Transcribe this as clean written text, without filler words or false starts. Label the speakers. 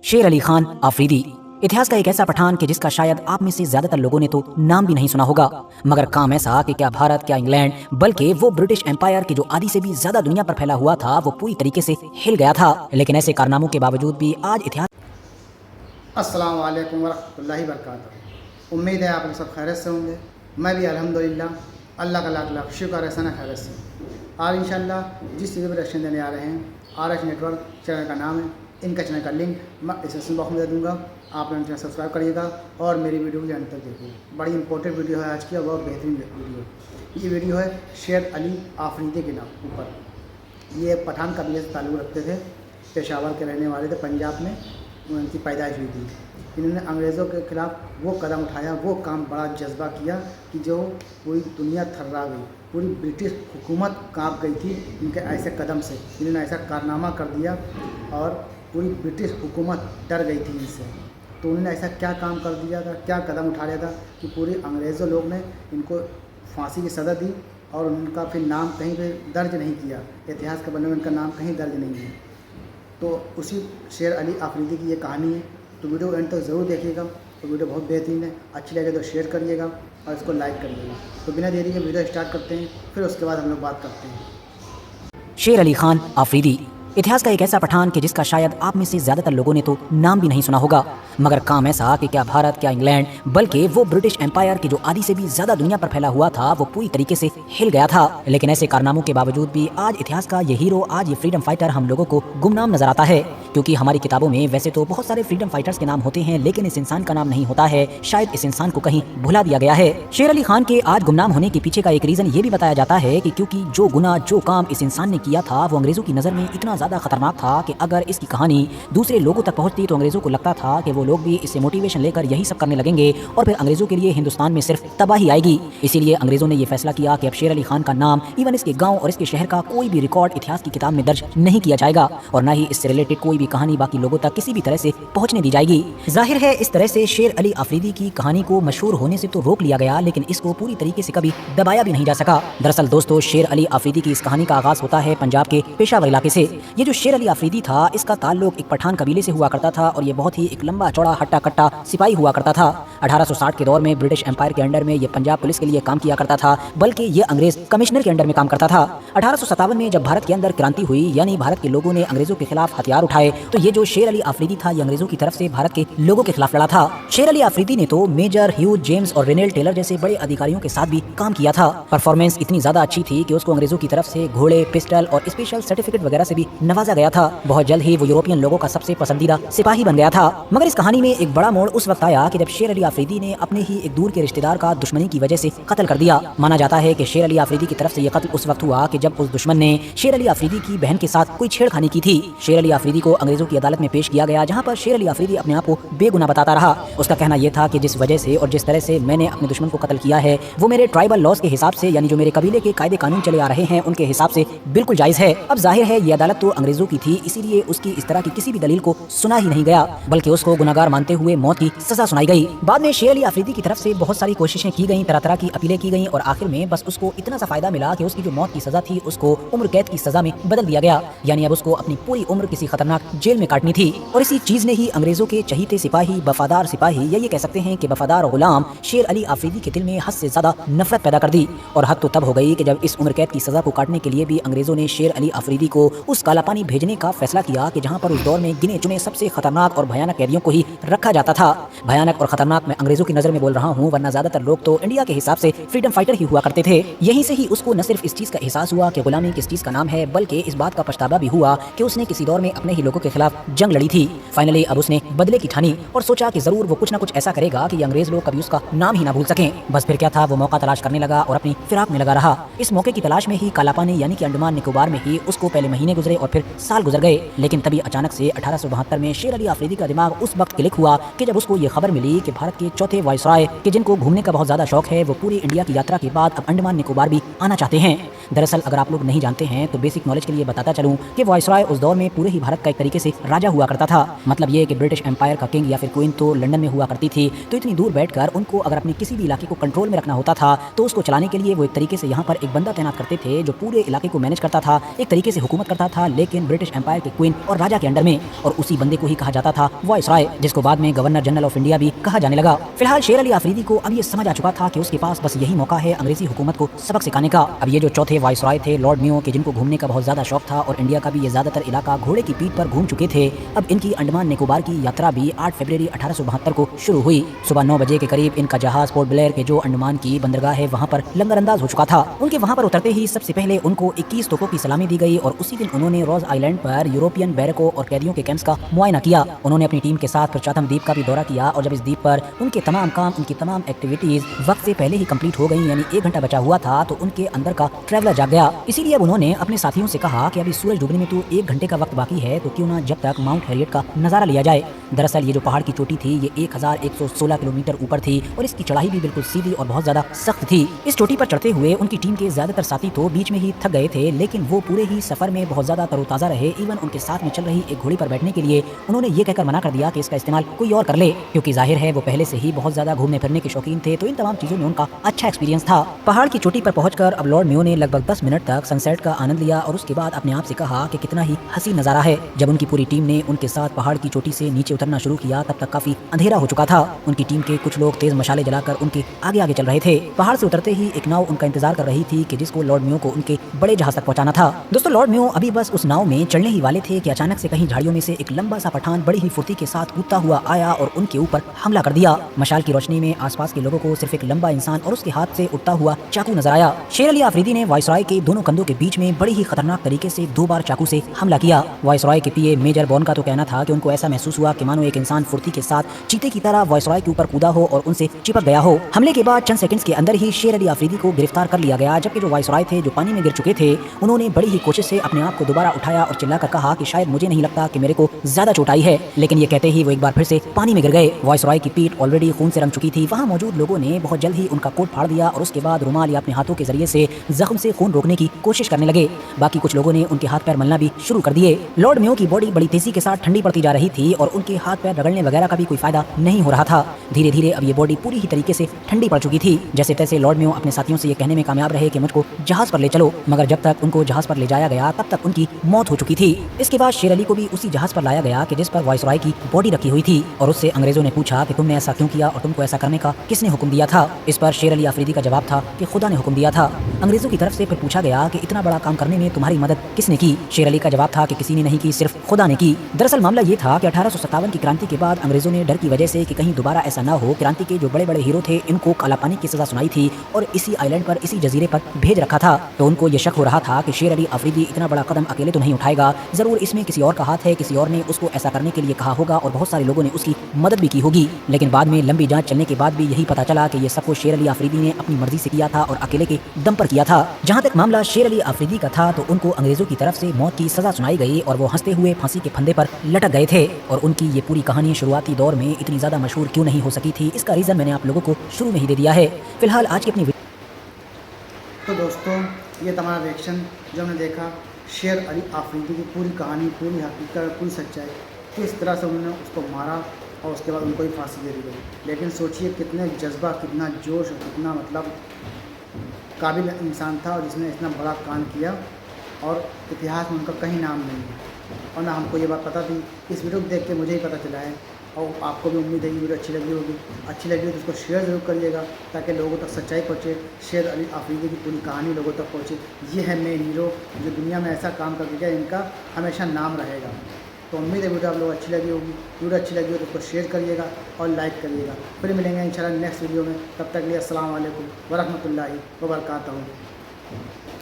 Speaker 1: शेर अली खान आफरीदी इतिहास का एक ऐसा पठान कि जिसका शायद आप में से ज्यादातर लोगों ने तो नाम भी नहीं सुना होगा, मगर काम ऐसा कि क्या भारत क्या इंग्लैंड बल्कि वो ब्रिटिश एम्पायर की जो आधी से भी ज्यादा दुनिया पर फैला हुआ था वो पूरी तरीके से हिल गया था। लेकिन ऐसे कारनामों के बावजूद भी आज इतिहास।
Speaker 2: अस्सलाम वालेकुम वरहमतुल्लाहि वबरकातुहू। उम्मीद है आप लोग सब खैरियत से होंगे। मैं भी अल्हम्दुलिल्लाह अल्लाह का लाख लाख शुक्र है सना खैरियत से। आज इंशाल्लाह जिस चीज़ पर रिएक्शन देने आ रहे हैं RH नेटवर्क चैनल का नाम है। इनका चैनल का लिंक मैं डिस्क्रिप्शन बॉक्स में दे दूँगा। आप लोग चैनल सब्सक्राइब करिएगा और मेरी वीडियो को अंत तक देखिए। बड़ी इंपॉर्टेंट वीडियो है आज की और बहुत बेहतरीन वीडियो। ये वीडियो है शेर अली आफरीदी के नाम ऊपर। ये पठान कबीले से ताल्लुक़ रखते थे, पेशावर के रहने वाले थे, पंजाब में उनकी पैदाइश हुई थी। इन्होंने अंग्रेज़ों के ख़िलाफ़ वो कदम उठाया, वो काम बड़ा जज्बा किया कि जो पूरी दुनिया थर्रा गई, पूरी ब्रिटिश हुकूमत कांप गई थी इनके ऐसे कदम से। इन्होंने ऐसा कारनामा कर दिया और पूरी ब्रिटिश हुकूमत डर गई थी इनसे। तो उन्होंने ऐसा क्या काम कर दिया था, क्या कदम उठा लिया था कि पूरे अंग्रेज़ों लोग ने इनको फांसी की सज़ा दी और उनका फिर नाम कहीं पे दर्ज नहीं किया। इतिहास के पन्ने में उनका नाम कहीं दर्ज नहीं है। तो उसी शेर अली आफरीदी की ये कहानी है। तो वीडियो एंड तक ज़रूर देखिएगा। तो वीडियो बहुत बेहतरीन है, अच्छी लगे तो शेयर करिएगा और इसको लाइक करिएगा। तो बिना देरी के वीडियो स्टार्ट करते हैं, फिर उसके बाद हम लोग बात करते हैं।
Speaker 1: शेर अली खान आफरीदी इतिहास का एक ऐसा पठान कि जिसका शायद आप में से ज्यादातर लोगों ने तो नाम भी नहीं सुना होगा, मगर काम ऐसा कि क्या भारत क्या इंग्लैंड बल्कि वो ब्रिटिश एम्पायर की जो आधी से भी ज्यादा दुनिया पर फैला हुआ था वो पूरी तरीके से हिल गया था। लेकिन ऐसे कारनामों के बावजूद भी आज इतिहास का ये हीरो, आज ये फ्रीडम फाइटर हम लोगों को गुमनाम नजर आता है। क्योंकि हमारी किताबों में वैसे तो बहुत सारे फ्रीडम फाइटर्स के नाम होते हैं, लेकिन इस इंसान का नाम नहीं होता है। शायद इस इंसान को कहीं भुला दिया गया है। शेर अली खान के आज गुमनाम होने के पीछे का एक रीजन ये भी बताया जाता है कि क्योंकि जो गुनाह जो काम इस इंसान ने किया था वो अंग्रेजों की नजर में इतना ज्यादा खतरनाक था कि अगर इसकी कहानी दूसरे लोगों तक पहुंचती तो अंग्रेजों को लगता था कि वो लोग भी इससे मोटिवेशन लेकर यही सब करने लगेंगे और फिर अंग्रेजों के लिए हिंदुस्तान में सिर्फ तबाही आएगी। इसीलिए अंग्रेजों ने यह फैसला किया कि अब शेर अली खान का नाम, इवन इसके गांव और इसके शहर का कोई भी रिकॉर्ड इतिहास की किताब में दर्ज नहीं किया जाएगा और न ही इससे रिलेटेड कोई भी कहानी बाकी लोगों तक किसी भी तरह से पहुंचने दी जाएगी। जाहिर है इस तरह से शेर अली आफरीदी की कहानी को मशहूर होने से तो रोक लिया गया, लेकिन इसको पूरी तरीके से कभी दबाया भी नहीं जा सका। दरअसल दोस्तों, शेर अली आफरीदी की इस कहानी का आगाज होता है पंजाब के पेशावर इलाके से। ये जो शेर अली आफरीदी था इसका ताल्लुक एक पठान कबीले से हुआ करता था और ये बहुत ही एक लंबा चौड़ा हट्टा कट्टा सिपाही हुआ करता था। 1860 के दौर में ब्रिटिश एम्पायर के अंडर में ये पंजाब पुलिस के लिए काम किया करता था, बल्कि ये अंग्रेज कमिश्नर के अंडर में काम करता था। 1857 में जब भारत के अंदर क्रांति हुई, यानी भारत के लोगों ने अंग्रेजों के खिलाफ हथियार उठाए, तो ये जो शेर अली आफरीदी था ये अंग्रेजों की तरफ से भारत के लोगों के खिलाफ लड़ा था। शेर अली आफरीदी ने तो मेजर ह्यूज जेम्स और रेनेल टेलर जैसे बड़े अधिकारियों के साथ भी काम किया था। परफॉर्मेंस इतनी ज्यादा अच्छी थी कि उसको अंग्रेजों की तरफ से घोड़े, पिस्टल और स्पेशल सर्टिफिकेट वगैरह से भी नवाजा गया था। बहुत जल्द ही वो यूरोपियन लोगों का सबसे पसंदीदा सिपाही बन गया था। मगर इस कहानी में एक बड़ा मोड़ उस वक्त आया कि जब शेर अली आफरीदी ने अपने ही एक दूर के रिश्तेदार का दुश्मनी की वजह से कत्ल कर दिया। माना जाता है कि शेर अली आफरीदी की तरफ से यह कत्ल उस वक्त हुआ कि जब उस दुश्मन ने शेर अली आफरीदी की बहन के साथ कोई छेड़खानी की थी। शेर अली आफरीदी को अंग्रेजों की अदालत में पेश किया गया, जहां पर शेर अली आफरीदी अपने आप को बेगुनाह बताता रहा। उसका कहना यह था कि जिस वजह से और जिस तरह से मैंने अपने दुश्मन को कत्ल किया है वो मेरे ट्राइबल लॉज के हिसाब से, यानी जो मेरे कबीले के कायदे कानून चले आ रहे हैं उनके हिसाब से बिल्कुल जायज है। अब जाहिर है ये अदालत तो अंग्रेजों की थी, इसीलिए उसकी इस तरह की किसी भी दलील को सुना ही नहीं गया, बल्कि उसको गुनाहगार मानते हुए मौत की सजा सुनाई गई। बाद में शेर अली आफरीदी की तरफ से बहुत सारी कोशिशें की गई, तरह तरह की अपीलें की गई और आखिर में बस उसको इतना सा फायदा मिला कि उसकी जो मौत की सजा थी उसको उम्र कैद की सजा में बदल दिया गया। यानी अब उसको अपनी पूरी उम्र किसी खतरनाक जेल में काटनी थी। और इसी चीज ने ही अंग्रेजों के चहीते सिपाही, वफादार सिपाही, या ये कह सकते हैं कि वफादार गुलाम शेर अली आफरीदी के दिल में हद से ज्यादा नफरत पैदा कर दी। और हद तो तब हो गई कि जब इस उम्र कैद की सजा को काटने के लिए भी अंग्रेजों ने शेर अली आफरीदी को उस काला पानी भेजने का फैसला किया कि जहां पर उस दौर में गिने चुने सबसे खतरनाक और भयानक कैदियों को ही रखा जाता था। भयानक और खतरनाक मैं अंग्रेजों की नजर में बोल रहा हूँ, वरना ज्यादातर लोग तो इंडिया के हिसाब से फ्रीडम फाइटर ही हुआ करते थे। यहीं से ही उसको न सिर्फ इस चीज का एहसास हुआ कि गुलामी किस चीज का नाम है, बल्कि इस बात का पछतावा भी हुआ कि उसने किसी दौर में अपने ही लोगों के खिलाफ जंग लड़ी थी। फाइनली अब उसने बदले की ठानी और सोचा कि जरूर वो कुछ ना कुछ ऐसा करेगा कि अंग्रेज लोग कभी उसका नाम ही ना भूल सकें। बस फिर क्या था, वो मौका तलाश करने लगा और अपनी फिराक में लगा रहा। इस मौके की तलाश में ही कालापानी यानी कि अंडमान निकोबार में ही उसको पहले महीने गुजरे और फिर साल गुजर गए। लेकिन तभी अचानक से 1872 में शेर अली आफरीदी का दिमाग उस वक्त क्लिक हुआ कि जब उसको ये खबर मिली कि भारत के चौथे वायसराय के जिनको घूमने का बहुत ज्यादा शौक है वो पूरी इंडिया की यात्रा के बाद अब अंडमान निकोबार भी आना चाहते हैं। दरअसल अगर आप लोग नहीं जानते हैं तो बेसिक नॉलेज के लिए बताता चलूं कि वायसराय उस दौर में पूरे ही भारत का एक तरीके तरीके से राजा हुआ करता था। मतलब ये कि ब्रिटिश एम्पायर का किंग या फिर क्वीन तो लंदन में हुआ करती थी, तो इतनी दूर बैठकर उनको अगर अपने किसी भी इलाके को कंट्रोल में रखना होता था तो उसको चलाने के लिए वो एक तरीके से यहाँ पर एक बंदा तैनात करते थे जो पूरे इलाके को मैनेज करता था, एक तरीके से हुकूमत करता था, लेकिन ब्रिटिश एम्पायर के क्वीन और राजा के अंडर में। और उसी बंदे को ही कहा जाता था वायसराय, जिसको बाद में गवर्नर जनरल ऑफ इंडिया भी कहा जाने लगा। फिलहाल शेर अली आफरीदी को अब ये समझ आ चुका था कि उसके पास बस यही मौका है अंग्रेजी हुकूमत को सबक सिखाने का। अब ये जो चौथे वायसराय थे लॉर्ड मेयो के, जिनको घूमने का बहुत ज्यादा शौक था और इंडिया का भी ये ज्यादातर इलाका घोड़े की पीठ पर घूम चुके थे, अब इनकी अंडमान निकोबार की यात्रा भी 8 फरवरी 1872 को शुरू हुई। सुबह 9 बजे के करीब इनका जहाज पोर्ट ब्लेयर के जो अंडमान की बंदरगाह है वहाँ पर लंगरअंदाज हो चुका था। उनके वहाँ पर उतरते ही सबसे पहले उनको 21 तोपों की सलामी दी गई और उसी दिन उन्होंने रोज आइलैंड पर यूरोपियन बैरकों और कैदियों के कैंप्स का मुआयना किया। उन्होंने अपनी टीम के साथ फिर चाथम द्वीप का भी दौरा किया और जब इस द्वीप पर उनके तमाम काम, उनकी तमाम एक्टिविटीज वक्त से पहले ही कंप्लीट हो गई, यानी 1 घंटा बचा हुआ था, तो उनके अंदर का ट्रैवलर जाग गया। इसीलिए अब उन्होंने अपने साथियों से कहा कि अभी सूरज डूबने में तो 1 घंटे का वक्त बाकी है, तो क्यों ना जब तक माउंट हैरियट का नजारा लिया जाए। दरअसल ये जो पहाड़ की चोटी थी ये 1116 किलोमीटर ऊपर थी और इसकी चढ़ाई भी बिल्कुल सीधी और बहुत ज्यादा सख्त थी। इस चोटी पर चढ़ते हुए उनकी टीम के ज्यादातर साथी तो बीच में ही थक गए थे, लेकिन वो पूरे ही सफर में बहुत ज्यादा तरोताजा रहे। इवन उनके साथ में चल रही एक घोड़ी पर बैठने के लिए उन्होंने ये कहकर मना कर दिया कि इसका इस्तेमाल कोई और कर ले, क्योंकि जाहिर है वो पहले से ही बहुत ज्यादा घूमने फिरने के शौकीन थे, तो इन तमाम चीजों में उनका अच्छा एक्सपीरियंस था। पहाड़ की चोटी पर पहुंचकर अब लॉर्ड मेयो ने लगभग 10 मिनट तक सनसेट का आनंद लिया और उसके बाद अपने आप से कहा कि कितना ही हसीन नजारा है। जब उनकी पूरी टीम ने उनके साथ पहाड़ की चोटी से नीचे उतरना शुरू किया तब तक काफी अंधेरा हो चुका था। उनकी टीम के कुछ लोग तेज मशाले जलाकर उनके आगे आगे चल रहे थे। पहाड़ से उतरते ही एक नाव उनका इंतजार कर रही थी कि जिसको लॉर्ड मेयो को उनके बड़े जहाज तक पहुंचाना था। दोस्तों लॉर्ड मेयो अभी बस उस नाव में चढ़ने ही वाले थे कि अचानक से कहीं झाड़ियों में से एक लंबा सा पठान बड़ी ही फुर्ती के साथ कूदता हुआ आया और उनके ऊपर हमला कर दिया। मशाल की रोशनी में आसपास के लोगों को सिर्फ एक लंबा इंसान और उसके हाथ से उठता हुआ चाकू नजर आया। शेर अली आफरीदी ने वायसराय के दोनों कंधों के बीच में बड़ी ही खतरनाक तरीके से 2 बार चाकू से हमला किया। वायसराय के पीए मेजर बॉन का तो कहना था कि उनको ऐसा महसूस हुआ कि मानो एक इंसान फुर्ती के साथ चीते की तरह वायसराय के ऊपर कूदा हो और उनसे चिपक गया हो। हमले के बाद चंद सेकंड्स के अंदर ही शेर अली आफरीदी को गिरफ्तार कर लिया गया, जबकि जो वायसराय थे जो पानी में गिर चुके थे उन्होंने बड़ी ही कोशिश से अपने आप को दोबारा उठाया और चिल्लाकर कहा कि शायद मुझे नहीं लगता कि मेरे को ज्यादा चोट आई है, लेकिन ये कहते ही वो एक बार फिर से पानी में गिर गए। वायसराय की पीठ ऑलरेडी खून से रंग चुकी थी। वहाँ मौजूद लोगों ने बहुत जल्द ही उनका कोट फाड़ दिया और उसके बाद रुमाल या अपने हाथों के जरिए से जख्म से खून रोकने की कोशिश करने लगे। बाकी कुछ लोगों ने उनके हाथ पैर मलना भी शुरू कर दिए। लॉर्ड मेयो की बॉडी बड़ी तेजी के साथ ठंडी पड़ती जा रही थी और उनके हाथ पैर रगड़ने वगैरह का भी कोई फायदा नहीं हो रहा था। धीरे धीरे अब ये बॉडी पूरी ही तरीके से ठंडी पड़ चुकी थी। जैसे तैसे लॉर्ड मेयो अपने साथियों से ये कहने में कामयाब रहे कि मुझको जहाज पर ले चलो, मगर जब तक उनको जहाज पर ले जाया गया तब तक उनकी मौत हो चुकी थी। इसके बाद शेर अली को भी उसी जहाज पर लाया गया कि जिस पर वायसराय की बॉडी रखी हुई थी और उससे अंग्रेजों ने पूछा कि तुमने ऐसा क्यों किया और तुमको ऐसा करने का किसने हुक्म दिया था। इस पर शेर अली आफरीदी का जवाब था कि खुदा ने हुक्म दिया था। अंग्रेजों की तरफ से फिर पूछा गया कि इतना बड़ा काम करने में तुम्हारी मदद किसने की। शेर अली का जवाब था कि किसी ने नहीं की, सिर्फ खुदा ने की। दरअसल मामला ये था कि 1857 की क्रांति के बाद अंग्रेजों ने डर की वजह से कि कहीं दोबारा ऐसा ना हो, क्रांति के जो बड़े बड़े हीरो थे इनको काला पानी की सजा सुनाई थी और इसी आइलैंड पर, इसी जजीरे पर भेज रखा था। तो उनको ये शक हो रहा था कि शेर अली आफरीदी इतना बड़ा कदम अकेले तो नहीं उठाएगा, जरूर इसमें किसी और का हाथ है, किसी और ने उसको ऐसा करने के लिए कहा होगा और बहुत सारे लोगों ने उसकी मदद भी की होगी। लेकिन बाद में लंबी जांच चलने के बाद भी यही पता चला कि ये सब कुछ शेर अली आफरीदी ने अपनी मर्जी से किया था और अकेले के दम पर किया था। जहां तक मामला शेर अली आफरीदी का था तो उनको अंग्रेजों की तरफ से मौत की सजा सुनाई गई और वो हंसते हुए फांसी के फंदे पर लटक गए थे। और उनकी ये पूरी कहानी शुरुआती दौर में इतनी ज्यादा मशहूर क्यों नहीं हो सकी थी, इसका रीजन मैंने आप लोगों को शुरू में ही दे दिया है। फिलहाल आज की अपनी
Speaker 2: तो दोस्तों ये तमाम रिएक्शन जो हमने देखा शेर अली आफरीदी की पूरी कहानी, पूरी हकीकत, पूरी सच्चाई, किस तरह से उन्होंने उसको मारा और उसके बाद उनको ही फांसी दे दी गई। लेकिन सोचिए कितने जज्बा, कितना जोश, कितना मतलब काबिल इंसान था और जिसने इतना बड़ा कांड किया और इतिहास में उनका कहीं नाम नहीं है। और ना हमको ये बात पता थी, इस वीडियो को देख के मुझे ही पता चला है। और आपको भी उम्मीद है कि वीडियो अच्छी लगी होगी। अच्छी लगी हो तो उसको शेयर ज़रूर करिएगा ताकि लोगों तक सच्चाई पहुँचे, शेर अली आफरीदी की पूरी कहानी लोगों तक पहुँचे। ये है मेन हीरो जो दुनिया में ऐसा काम कर गया, इनका हमेशा नाम रहेगा। तो उम्मीद है वीडियो आप लोग अच्छी लगी होगी। वीडियो अच्छी लगी हो तो उसको शेयर करिएगा और लाइक करिएगा। फिर मिलेंगे इंशाल्लाह नेक्स्ट वीडियो में। तब तक के लिए अस्सलाम वालेकुम व रहमतुल्लाहि व बरकातहू।